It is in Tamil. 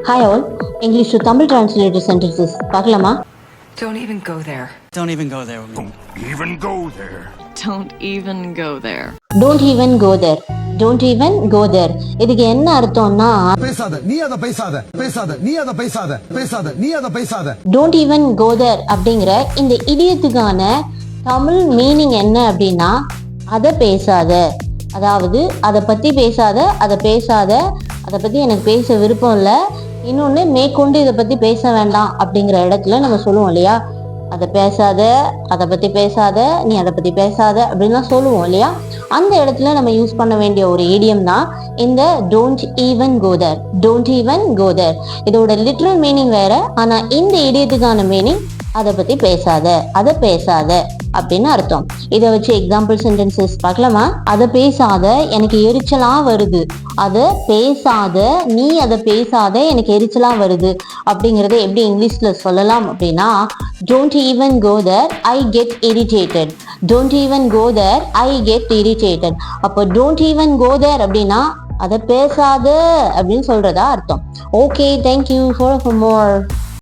Hi all, English to Tamil translated sentences. பார்க்கலாமா? Don't even go there. Don't even go there. Don't even go there. Don't even go there. Don't even go there. Don't even go there. இதுக்கு என்ன அர்த்தம்னா பேசாத நீ அத பேசாத பேசாத நீ அத பேசாத பேசாத நீ அத பேசாத don't even go there அப்படிங்கிற இந்த இடியத்துக்கான தமிழ் மீனிங் என்ன அப்படின்னா அதை பேசாத, அதாவது அதை பற்றி பேசாத, அதை பற்றி எனக்கு பேச விருப்பம் இல்லை, இன்னொன்று மேற்கொண்டு இதை பற்றி பேச வேண்டாம் அப்படிங்கிற இடத்துல நம்ம சொல்லுவோம் இல்லையா, அதை பேசாத, அதை பற்றி பேசாத, நீ அதை பற்றி பேசாத அப்படின்லாம் சொல்லுவோம் இல்லையா. அந்த இடத்துல நம்ம யூஸ் பண்ண வேண்டிய ஒரு ஏடியம் தான் இந்த don't even go there. Don't even go there இதோட லிட்ரல் மீனிங் வேற, ஆனால் இந்த ஏடியத்துக்கான மீனிங் அதை பற்றி பேசாத, அதை பேசாத அப்படின்னு அர்த்தம். இதை வச்சு எக்ஸாம்பிள் சென்டென்சஸ் பார்க்கலாமா? அதை பேசாத, எனக்கு எரிச்சலா வருது. அதை பேசாத, நீ அதை பேசாத, எனக்கு எரிச்சலா வருது அப்படிங்கிறத எப்படி இங்கிலீஷ்ல சொல்லலாம் அப்படின்னா don't even go there, I get irritated. Don't even go there, I get irritated. அப்போ don't even go there அப்படின்னா அதை பேசாத அப்படின்னு சொல்றதா அர்த்தம். Okay, thank you. For more